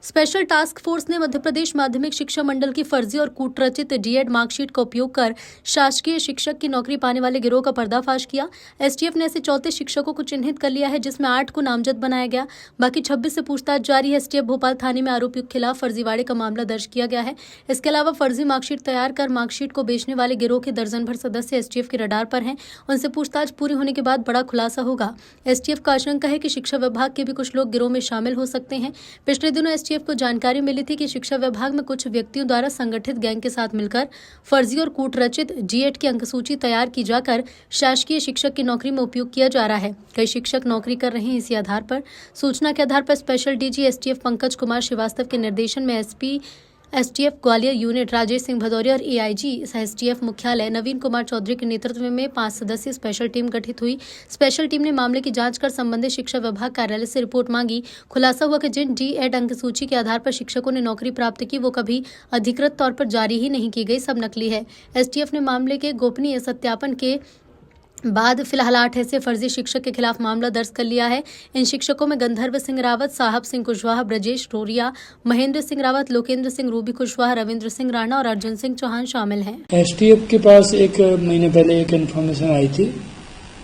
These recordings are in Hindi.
स्पेशल टास्क फोर्स ने मध्य प्रदेश माध्यमिक शिक्षा मंडल की फर्जी और कूटरचित डीएड मार्कशीट का उपयोग कर शासकीय शिक्षक की नौकरी पाने वाले गिरोह का पर्दाफाश किया। एसटीएफ ने ऐसे 34 शिक्षकों को चिन्हित कर लिया है, जिसमें 8 को नामजद बनाया गया। बाकी 26 से पूछताछ जारी है। एसटीएफ भोपाल थाने में आरोपियों के खिलाफ फर्जीवाड़े का मामला दर्ज किया गया है। इसके अलावा फर्जी मार्कशीट तैयार कर मार्कशीट को बेचने वाले गिरोह के दर्जन भर सदस्य एसटीएफ के रडार पर हैं। उनसे पूछताछ पूरी होने के बाद बड़ा खुलासा होगा। एसटीएफ का आशंका है कि शिक्षा विभाग के भी कुछ लोग गिरोह में शामिल हो सकते हैं। पिछले दिनों एसटीएफ को जानकारी मिली थी कि शिक्षा विभाग में कुछ व्यक्तियों द्वारा संगठित गैंग के साथ मिलकर फर्जी और कूटरचित डीएड की अंकसूची तैयार की जाकर शासकीय शिक्षक की नौकरी में उपयोग किया जा रहा है। कई शिक्षक नौकरी कर रहे हैं। इसी आधार पर सूचना के आधार पर special DG STF Pankaj Kumar Srivastava के निर्देशन में SP STF Gwalior unit Rajesh Singh Bhadauria और एआईजी एसटीएफ मुख्यालय नवीन कुमार चौधरी के नेतृत्व में 5 सदस्यीय स्पेशल टीम गठित हुई। स्पेशल टीम ने मामले की जांच कर संबंधित शिक्षा विभाग कार्यालय से रिपोर्ट मांगी। खुलासा हुआ कि जिन डीएड अंकसूची के आधार पर शिक्षकों ने नौकरी प्राप्त की, वो कभी अधिकृत तौर पर जारी ही नहीं की गई, सब नकली है। एसटीएफ ने मामले के गोपनीय सत्यापन के बाद फिलहाल 8 ऐसे फर्जी शिक्षक के खिलाफ मामला दर्ज कर लिया है। इन शिक्षकों में गंधर्व सिंह रावत, साहब सिंह कुशवाहा, ब्रजेश रोरिया, महेंद्र सिंह रावत, लोकेंद्र सिंह रूबी कुशवाहा, रविंद्र सिंह राणा और अर्जुन सिंह चौहान शामिल हैं। एसटीएफ के पास एक महीने पहले एक इन्फॉर्मेशन आई थी,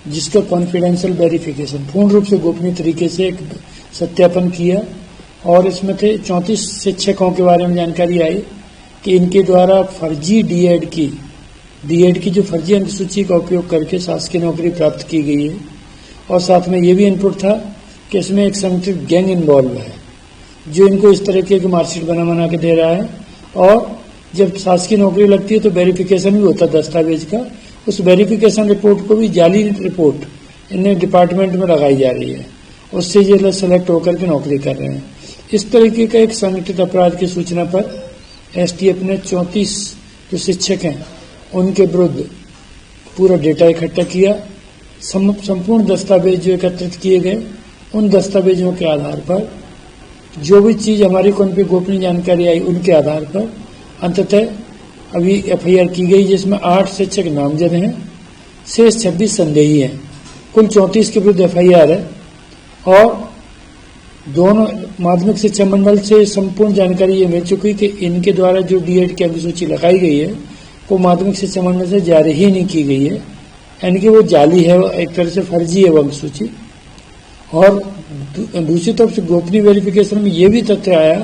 जिसका कॉन्फिडेंशियल वेरिफिकेशन पूर्ण रूप से गोपनीय तरीके से एक सत्यापन किया और इसमें थे 34 शिक्षकों के बारे में जानकारी आई कि इनके द्वारा फर्जी डीएड की जो फर्जी अंकसूची का उपयोग करके शासकीय नौकरी प्राप्त की गई है। और साथ में ये भी इनपुट था कि इसमें एक संगठित गैंग इन्वॉल्व है, जो इनको इस तरह की मार्कशीट बना के दे रहा है। और जब शासकीय नौकरी लगती है तो वेरिफिकेशन भी होता है दस्तावेज का। उस वेरिफिकेशन रिपोर्ट को भी जाली रिपोर्ट इन्हें डिपार्टमेंट में लगाई जा रही है, उससे ये लोग सेलेक्ट होकर के नौकरी कर रहे हैं। इस तरीके का एक संगठित अपराध की सूचना पर एसटीएफ ने 34 जो शिक्षक हैं उनके विरुद्ध पूरा डेटा इकट्ठा किया। संपूर्ण दस्तावेज जो एकत्रित किए गए, उन दस्तावेजों के आधार पर जो भी चीज हमारी को उन पर गोपनीय जानकारी आई, उनके आधार पर अंततः अभी एफआईआर की गई, जिसमें 8 शिक्षक नामजद हैं, शेष 26 संदेही हैं। कुल 34 के विरुद्ध एफआईआर है। और दोनों माध्यमिक शिक्षा मंडल से संपूर्ण जानकारी ये मिल चुकी कि इनके द्वारा जो डीएड की अंकसूची लगाई गई है वो माध्यमिक शिक्षा मंडल से जारी ही नहीं की गई है, यानी कि वो जाली है, एक तरह से फर्जी है वो अंकसूची। और दूसरी तरफ से गोपनीय वेरिफिकेशन में ये भी तथ्य आया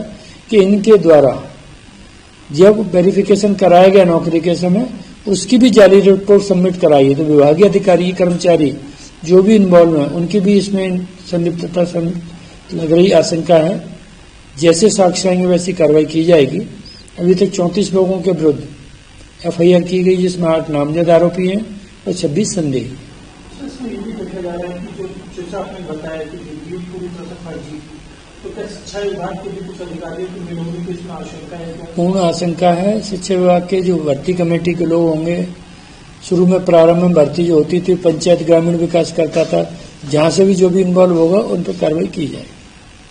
कि इनके द्वारा जब वेरिफिकेशन कराया गया नौकरी के समय, उसकी भी जाली रिपोर्ट सबमिट कराई है। तो विभागीय अधिकारी, कर्मचारी जो भी इन्वॉल्व हैं, उनकी भी इसमें संलिप्तता लग रही आशंका है। जैसे साक्ष्य आएंगे वैसी कार्रवाई की जाएगी। अभी तक 34 लोगों के विरुद्ध एफआईआर की गई, जिसमें 8 नामजद आरोपी हैं और 26 संदेही। पूर्ण आशंका है। शिक्षा विभाग के जो भर्ती कमेटी के लोग होंगे, शुरू में प्रारंभ में भर्ती जो होती थी पंचायत ग्रामीण विकास करता था, जहां से भी जो भी इन्वॉल्व होगा उन पर कार्रवाई की जाए।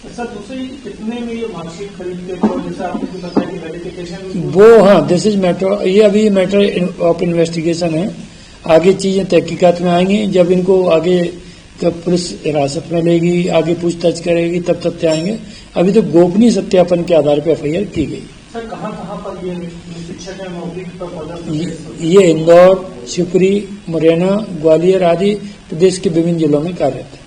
सर, दूसरी कितने में ये मार्कशीट खरीदते थे, जैसे आपने बताया कि वेरिफिकेशन वो, हाँ, दिस इज मैटर, ये अभी मैटर ऑफ इन्वेस्टिगेशन है। आगे चीजें तहकीकात में आएंगी। जब इनको आगे पुलिस हिरासत में लेगी, आगे पूछताछ करेगी, तब तथ्य आएंगे। अभी तो गोपनीय सत्यापन के आधार पर एफआईआर की गई। सर, कहाँ पर ये शिक्षक नौकरी पर ये इंदौर, शिवपुरी, मुरैना, ग्वालियर आदि प्रदेश के विभिन्न जिलों में कार्यरत है।